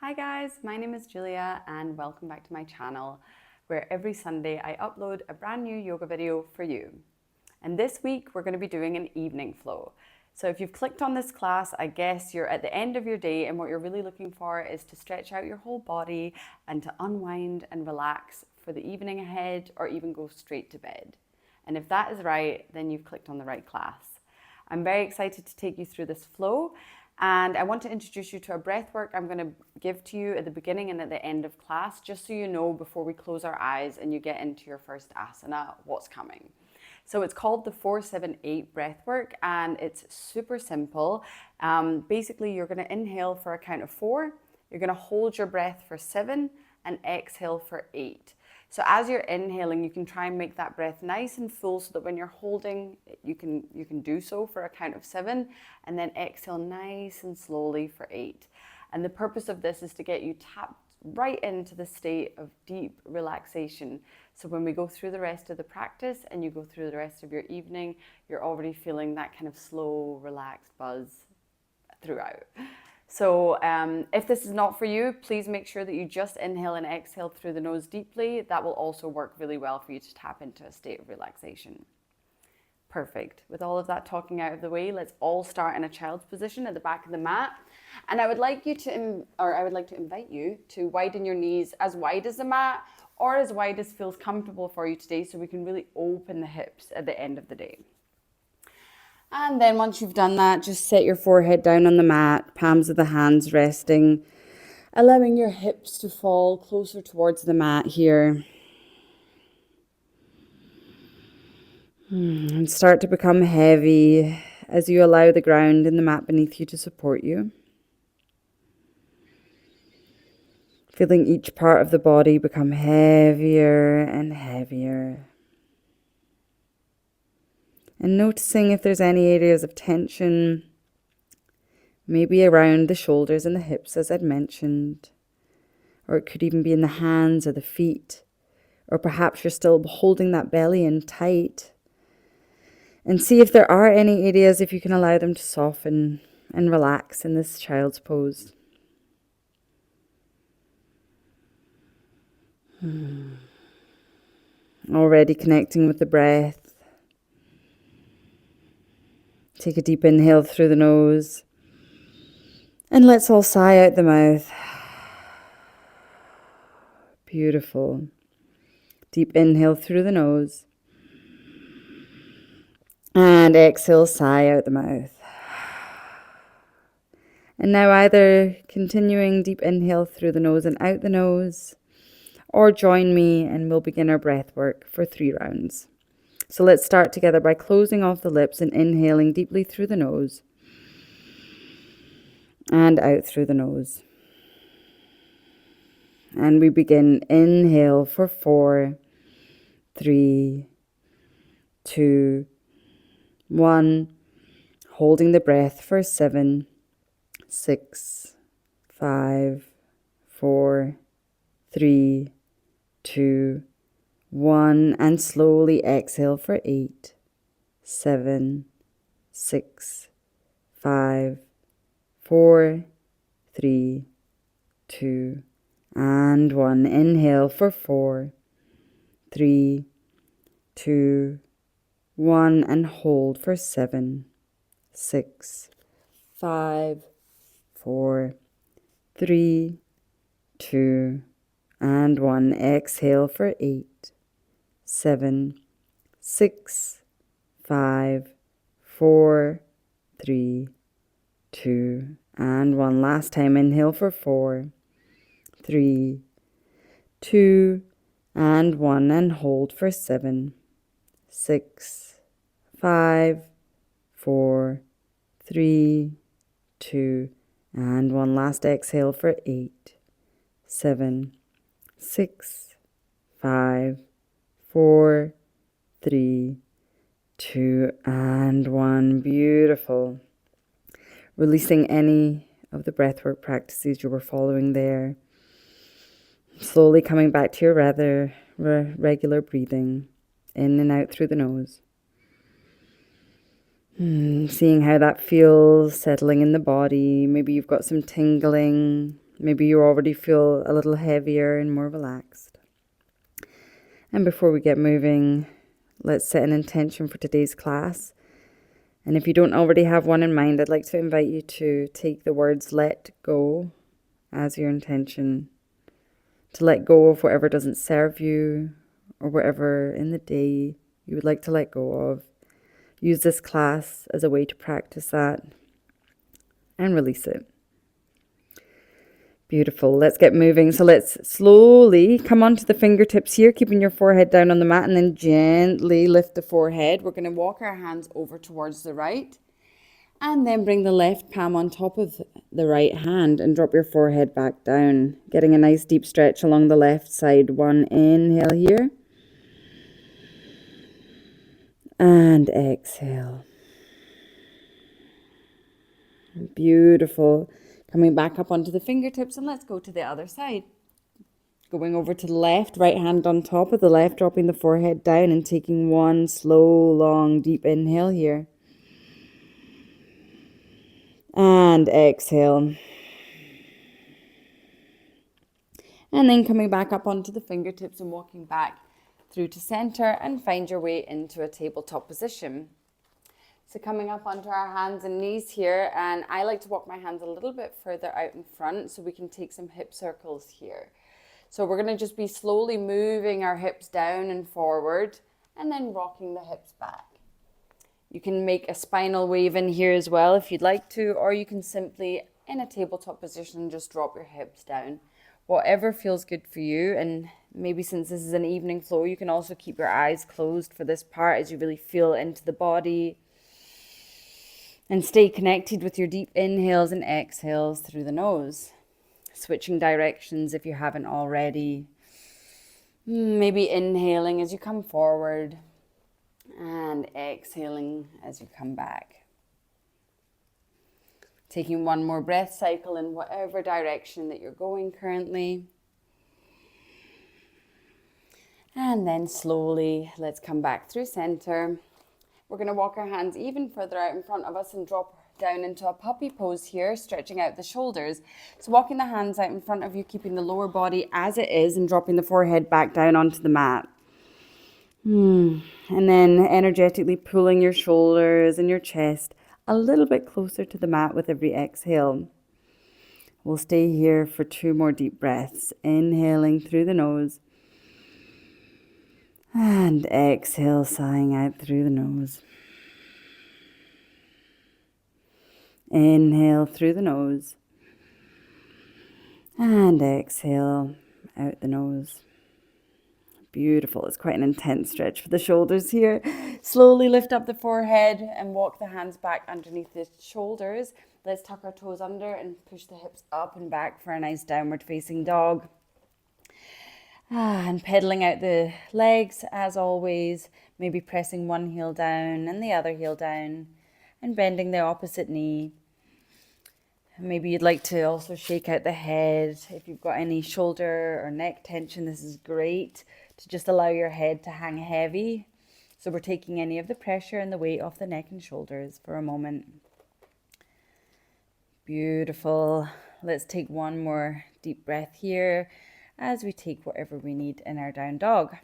Hi guys, my name is Julia and welcome back to my channel where every Sunday I upload a brand new yoga video for you. And this week we're going to be doing an evening flow. So if you've clicked on this class, I guess you're at the end of your day and what you're really looking for is to stretch out your whole body and to unwind and relax for the evening ahead or even go straight to bed. And if that is right, then you've clicked on the right class. I'm very excited to take you through this flow. And I want to introduce you to a breath work I'm going to give to you at the beginning and at the end of class, just so you know before we close our eyes and you get into your first asana, what's coming. So it's called the 4-7-8 breath work and it's super simple. Basically, you're going to inhale for a count of 4, you're going to hold your breath for 7 and exhale for 8. So as you're inhaling, you can try and make that breath nice and full so that when you're holding, you can do so for a count of 7 and then exhale nice and slowly for 8. And the purpose of this is to get you tapped right into the state of deep relaxation. So when we go through the rest of the practice and you go through the rest of your evening, you're already feeling that kind of slow, relaxed buzz throughout. So if this is not for you, please make sure that you just inhale and exhale through the nose deeply. That will also work really well for you to tap into a state of relaxation. Perfect. With all of that talking out of the way, let's all start in a child's position at the back of the mat. And I would like to invite you to widen your knees as wide as the mat or as wide as feels comfortable for you today so we can really open the hips at the end of the day. And then once you've done that, just set your forehead down on the mat, palms of the hands resting, allowing your hips to fall closer towards the mat here. And start to become heavy as you allow the ground and the mat beneath you to support you. Feeling each part of the body become heavier and heavier. And noticing if there's any areas of tension, maybe around the shoulders and the hips, as I'd mentioned. Or it could even be in the hands or the feet. Or perhaps you're still holding that belly in tight. And see if there are any areas, if you can allow them to soften and relax in this child's pose. Already connecting with the breath. Take a deep inhale through the nose. And let's all sigh out the mouth. Beautiful. Deep inhale through the nose. And exhale, sigh out the mouth. And now either continuing deep inhale through the nose and out the nose, or join me and we'll begin our breath work for 3 rounds. So let's start together by closing off the lips and inhaling deeply through the nose and out through the nose. And we begin inhale for 4, 3, 2, 1. Holding the breath for 7, 6, 5, 4, 3, 2, 1. And slowly exhale for 8, 7, 6, 5, 4, 3, 2, and 1. Inhale for 4, 3, 2, 1. And hold for 7, 6, 5, 4, 3, 2, and 1. Exhale for 8, 7, 6, 5, 4, 3, 2, and 1. Last time, inhale for 4, 3, 2, and 1. And hold for 7, 6, 5, 4, 3, 2, and 1. Last exhale for 8, 7, 6, 5, 4, 3, 2, and 1. Beautiful. Releasing any of the breathwork practices you were following there. Slowly coming back to your rather regular breathing, in and out through the nose. Seeing how that feels, settling in the body. Maybe you've got some tingling Maybe you already feel a little heavier and more relaxed. And before we get moving, let's set an intention for today's class. And if you don't already have one in mind, I'd like to invite you to take the words let go as your intention. To let go of whatever doesn't serve you or whatever in the day you would like to let go of. Use this class as a way to practice that and release it. Beautiful. Let's get moving. So let's slowly come onto the fingertips here, keeping your forehead down on the mat, and then gently lift the forehead. We're going to walk our hands over towards the right, and then bring the left palm on top of the right hand and drop your forehead back down, getting a nice deep stretch along the left side. One inhale here, and exhale. Beautiful. Coming back up onto the fingertips, and let's go to the other side. Going over to the left, right hand on top of the left, dropping the forehead down and taking one slow, long, deep inhale here. And exhale. And then coming back up onto the fingertips and walking back through to center and find your way into a tabletop position. So coming up onto our hands and knees here, and I like to walk my hands a little bit further out in front so we can take some hip circles here. So we're going to just be slowly moving our hips down and forward and then rocking the hips back. You can make a spinal wave in here as well if you'd like to, or you can simply, in a tabletop position, just drop your hips down. Whatever feels good for you, and maybe since this is an evening flow, you can also keep your eyes closed for this part as you really feel into the body. And stay connected with your deep inhales and exhales through the nose. Switching directions if you haven't already. Maybe inhaling as you come forward and exhaling as you come back. Taking one more breath cycle in whatever direction that you're going currently. And then slowly, let's come back through center. We're going to walk our hands even further out in front of us and drop down into a puppy pose here, stretching out the shoulders. So walking the hands out in front of you, keeping the lower body as it is and dropping the forehead back down onto the mat. And then energetically pulling your shoulders and your chest a little bit closer to the mat with every exhale. We'll stay here for 2 more deep breaths, inhaling through the nose. And exhale, sighing out through the nose. Inhale through the nose. And exhale out the nose. Beautiful. It's quite an intense stretch for the shoulders here. Slowly lift up the forehead and walk the hands back underneath the shoulders. Let's tuck our toes under and push the hips up and back for a nice downward facing dog. And pedaling out the legs as always, maybe pressing one heel down and the other heel down and bending the opposite knee. Maybe you'd like to also shake out the head. If you've got any shoulder or neck tension, this is great to just allow your head to hang heavy. So we're taking any of the pressure and the weight off the neck and shoulders for a moment. Beautiful. Let's take one more deep breath here as we take whatever we need in our down dog.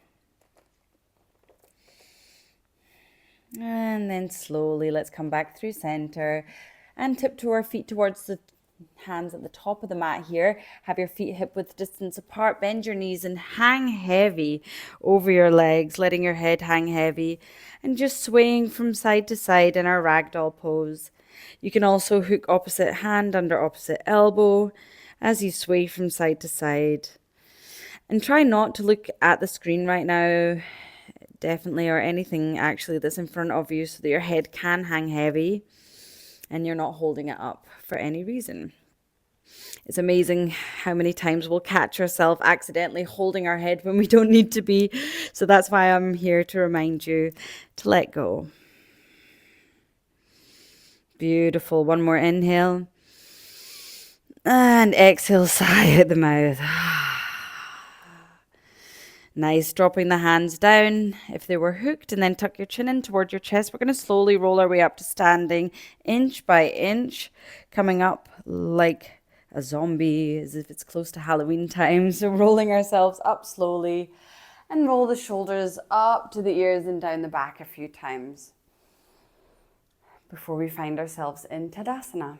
And then slowly let's come back through center and tiptoe our feet towards the hands at the top of the mat here. Have your feet hip width distance apart, bend your knees and hang heavy over your legs, letting your head hang heavy and just swaying from side to side in our ragdoll pose. You can also hook opposite hand under opposite elbow as you sway from side to side. And try not to look at the screen right now, definitely, or anything actually that's in front of you so that your head can hang heavy and you're not holding it up for any reason. It's amazing how many times we'll catch ourselves accidentally holding our head when we don't need to be. So that's why I'm here to remind you to let go. Beautiful. One more inhale. And exhale, sigh out the mouth. Nice, dropping the hands down if they were hooked, and then tuck your chin in towards your chest. We're going to slowly roll our way up to standing, inch by inch, coming up like a zombie, as if it's close to Halloween time. So rolling ourselves up slowly and roll the shoulders up to the ears and down the back a few times before we find ourselves in Tadasana.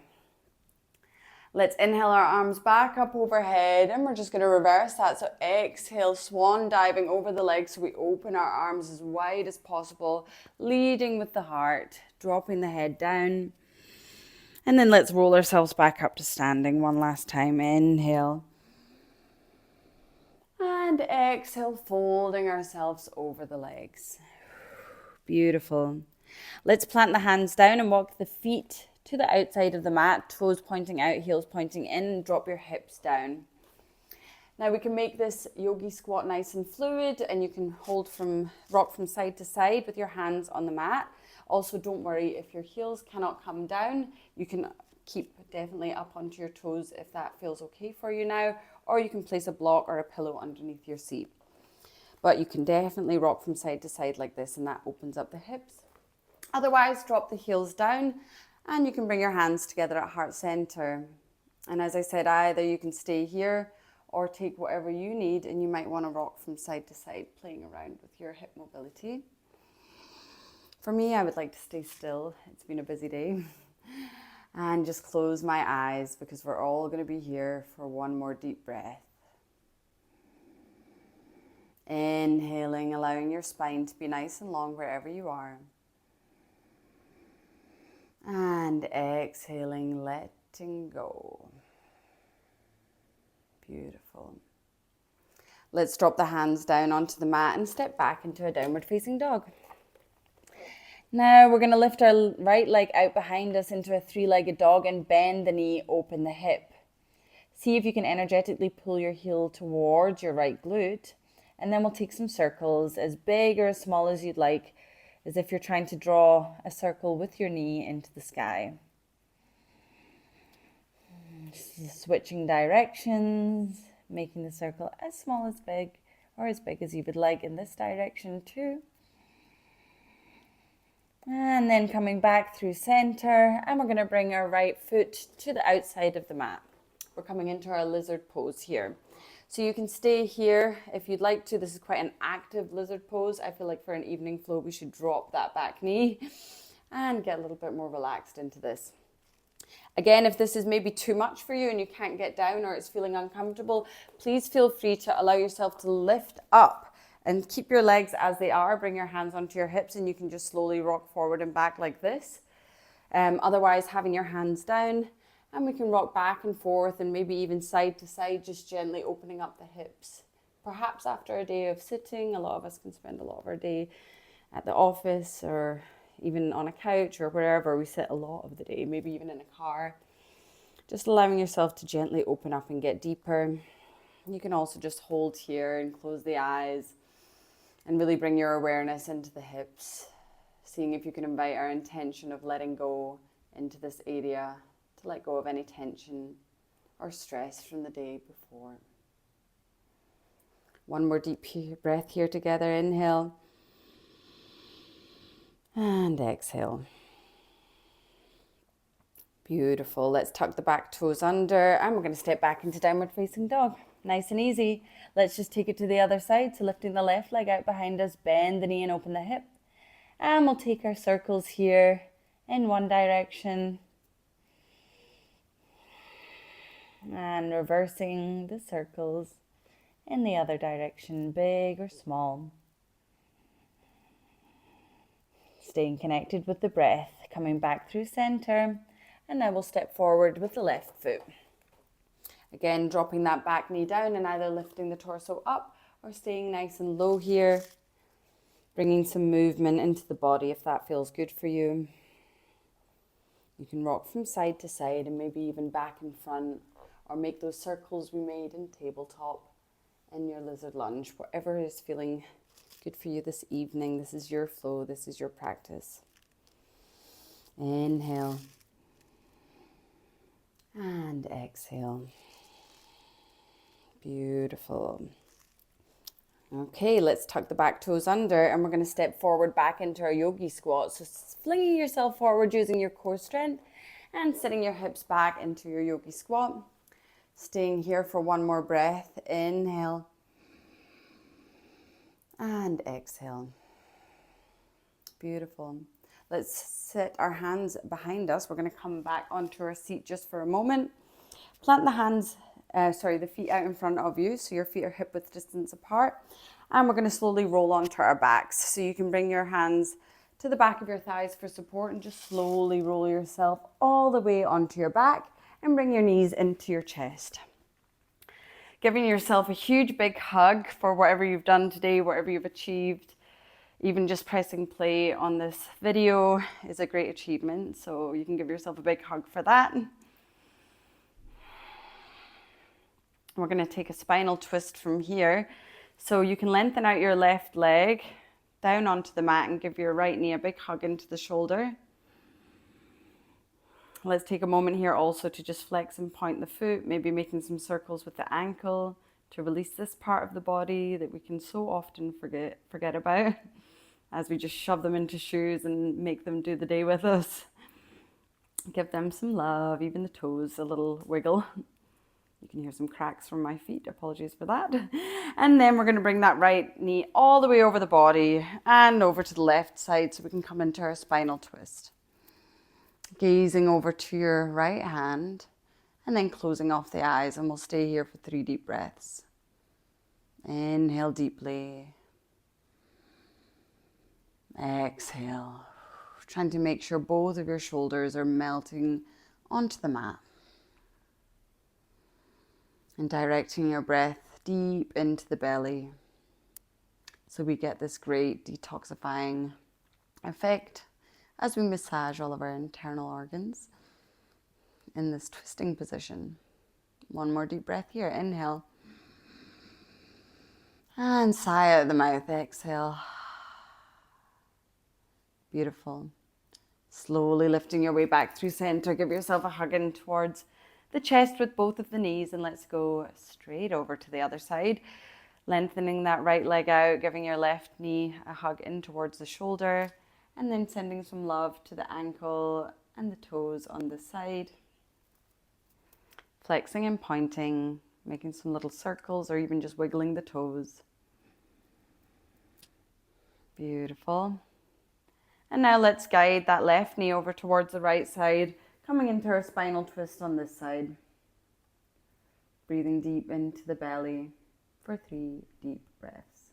Let's inhale our arms back up overhead, and we're just going to reverse that. So exhale, swan diving over the legs, so we open our arms as wide as possible, leading with the heart, dropping the head down. And then let's roll ourselves back up to standing one last time. Inhale. And exhale, folding ourselves over the legs. Beautiful. Let's plant the hands down and walk the feet to the outside of the mat, toes pointing out, heels pointing in, and drop your hips down. Now we can make this yogi squat nice and fluid, and you can rock from side to side with your hands on the mat. Also, don't worry if your heels cannot come down, you can keep definitely up onto your toes if that feels okay for you now, or you can place a block or a pillow underneath your seat. But you can definitely rock from side to side like this, and that opens up the hips. Otherwise, drop the heels down, and you can bring your hands together at heart center. And as I said, either you can stay here or take whatever you need, and you might want to rock from side to side, playing around with your hip mobility. For me, I would like to stay still. It's been a busy day. And just close my eyes, because we're all going to be here for one more deep breath. Inhaling, allowing your spine to be nice and long wherever you are. And exhaling, letting go. Beautiful. Let's drop the hands down onto the mat and step back into a downward facing dog. Now we're going to lift our right leg out behind us into a three-legged dog and bend the knee, open the hip. See if you can energetically pull your heel towards your right glute. And then we'll take some circles, as big or as small as you'd like, as if you're trying to draw a circle with your knee into the sky. Switching directions, making the circle as small as big, or as big as you would like in this direction too. And then coming back through center, and we're going to bring our right foot to the outside of the mat. We're coming into our lizard pose here. So you can stay here if you'd like to. This is quite an active lizard pose. I feel like for an evening flow, we should drop that back knee and get a little bit more relaxed into this. Again, if this is maybe too much for you and you can't get down or it's feeling uncomfortable, please feel free to allow yourself to lift up and keep your legs as they are. Bring your hands onto your hips, and you can just slowly rock forward and back like this. Otherwise, having your hands down, and we can rock back and forth and maybe even side to side, just gently opening up the hips. Perhaps after a day of sitting, a lot of us can spend a lot of our day at the office or even on a couch or wherever we sit a lot of the day, maybe even in a car. Just allowing yourself to gently open up and get deeper. You can also just hold here and close the eyes and really bring your awareness into the hips, seeing if you can invite our intention of letting go into this area, to let go of any tension or stress from the day before. One more deep breath here together. Inhale and exhale. Beautiful. Let's tuck the back toes under, and we're going to step back into downward facing dog. Nice and easy. Let's just take it to the other side. So lifting the left leg out behind us, bend the knee and open the hip. And we'll take our circles here in one direction. And reversing the circles in the other direction, big or small. Staying connected with the breath, coming back through center. And now we'll step forward with the left foot. Again, dropping that back knee down and either lifting the torso up or staying nice and low here. Bringing some movement into the body if that feels good for you. You can rock from side to side and maybe even back and front, or make those circles we made in tabletop in your lizard lunge. Whatever is feeling good for you this evening. This is your flow. This is your practice. Inhale. And exhale. Beautiful. Okay, let's tuck the back toes under, and we're going to step forward back into our yogi squat. So flinging yourself forward using your core strength and sitting your hips back into your yogi squat. Staying here for one more breath. Inhale and exhale. Beautiful. Let's sit our hands behind us. We're going to come back onto our seat just for a moment. Plant the feet out in front of you, so your feet are hip width distance apart. And we're going to slowly roll onto our backs. So you can bring your hands to the back of your thighs for support and just slowly roll yourself all the way onto your back and bring your knees into your chest. Giving yourself a huge big hug for whatever you've done today, whatever you've achieved. Even just pressing play on this video is a great achievement, so you can give yourself a big hug for that. We're going to take a spinal twist from here. So you can lengthen out your left leg down onto the mat and give your right knee a big hug into the shoulder. Let's take a moment here also to just flex and point the foot, maybe making some circles with the ankle to release this part of the body that we can so often forget about as we just shove them into shoes and make them do the day with us. Give them some love, even the toes, a little wiggle. You can hear some cracks from my feet, apologies for that. And then we're going to bring that right knee all the way over the body and over to the left side so we can come into our spinal twist. Gazing over to your right hand and then closing off the eyes, and we'll stay here for 3 deep breaths. Inhale deeply. Exhale. Trying to make sure both of your shoulders are melting onto the mat. And directing your breath deep into the belly so we get this great detoxifying effect as we massage all of our internal organs in this twisting position. One more deep breath here. Inhale. And sigh out the mouth. Exhale. Beautiful. Slowly lifting your way back through center. Give yourself a hug in towards the chest with both of the knees, and let's go straight over to the other side. Lengthening that right leg out, giving your left knee a hug in towards the shoulder, and then sending some love to the ankle and the toes on the side. Flexing and pointing, making some little circles or even just wiggling the toes. Beautiful. And now let's guide that left knee over towards the right side, coming into our spinal twist on this side. Breathing deep into the belly for 3 deep breaths.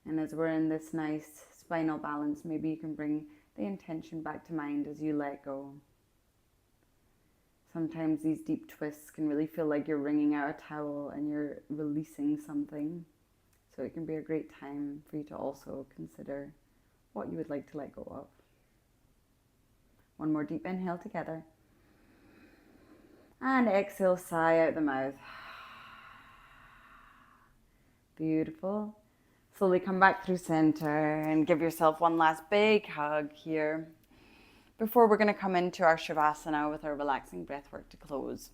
And as we're in this nice spinal balance, maybe you can bring the intention back to mind as you let go. Sometimes these deep twists can really feel like you're wringing out a towel and you're releasing something. So it can be a great time for you to also consider what you would like to let go of. One more deep inhale together. And exhale, sigh out the mouth. Beautiful. Slowly come back through center and give yourself one last big hug here before we're going to come into our Shavasana with our relaxing breathwork to close.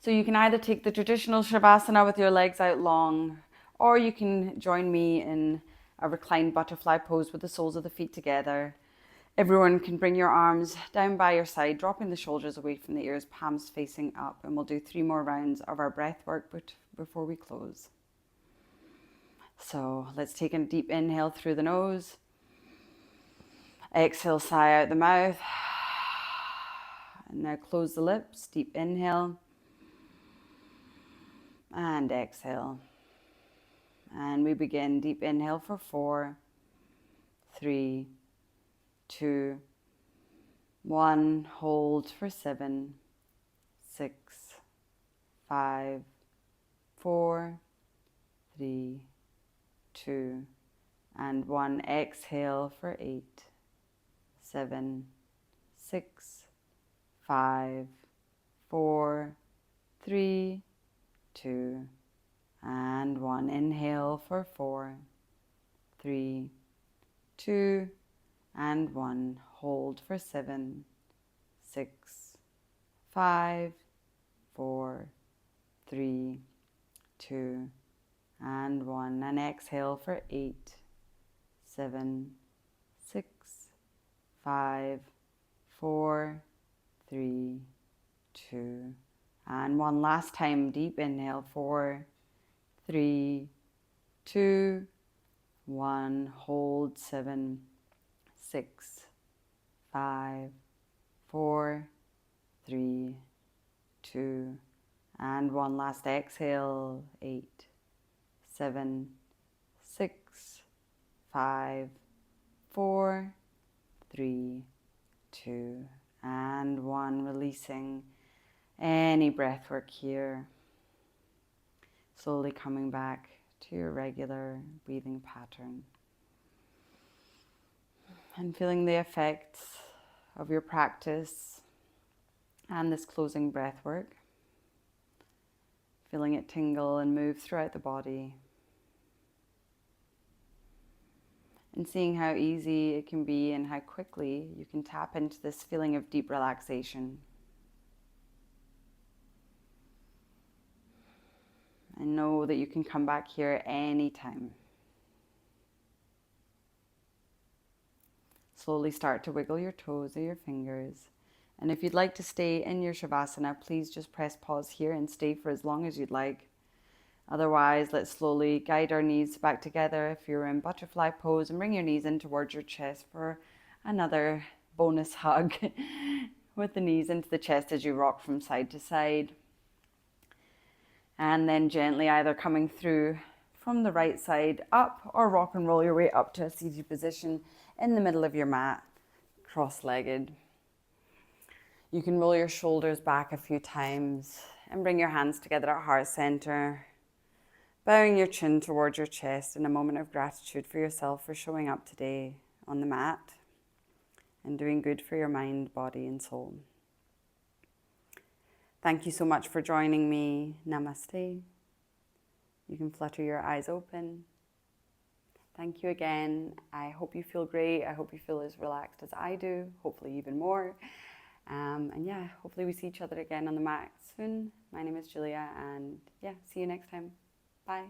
So you can either take the traditional Shavasana with your legs out long, or you can join me in a reclined butterfly pose with the soles of the feet together. Everyone can bring your arms down by your side, dropping the shoulders away from the ears, palms facing up, and we'll do 3 more rounds of our breath work before we close. So let's take a deep inhale through the nose. Exhale, sigh out the mouth. And now close the lips, deep inhale. And exhale. And we begin. Deep inhale for 4, 3, 2, 1. Hold for 7, 6, 5, 4, 3, 2, and 1. Exhale for 8, 7, 6, 5, 4, 3, 2, and 1. Inhale for 4, 3, 2, and 1. Hold for 7, 6, 5, 4, 3, 2, and 1. And exhale for 8, 7, 6, 5, 4, 3, 2, and 1. Last time, deep inhale, 4, 3, 2, 1. Hold, 7, 6, 5, 4, 3, 2, and 1. Last exhale, 8, 7, 6, 5, 4, 3, 2, and 1. Releasing any breath work here. Slowly coming back to your regular breathing pattern. And feeling the effects of your practice and this closing breath work. Feeling it tingle and move throughout the body. And seeing how easy it can be and how quickly you can tap into this feeling of deep relaxation. And know that you can come back here anytime. Slowly start to wiggle your toes or your fingers. And if you'd like to stay in your Shavasana, please just press pause here and stay for as long as you'd like. Otherwise, let's slowly guide our knees back together if you're in butterfly pose, and bring your knees in towards your chest for another bonus hug with the knees into the chest as you rock from side to side. And then gently either coming through from the right side up, or rock and roll your way up to a seated position in the middle of your mat, cross-legged. You can roll your shoulders back a few times and bring your hands together at heart center, bowing your chin towards your chest in a moment of gratitude for yourself for showing up today on the mat and doing good for your mind, body, and soul. Thank you so much for joining me. Namaste. You can flutter your eyes open. Thank you again. I hope you feel great. I hope you feel as relaxed as I do, hopefully even more. And yeah, hopefully we see each other again on the mat soon. My name is Julia, and yeah, see you next time. Bye.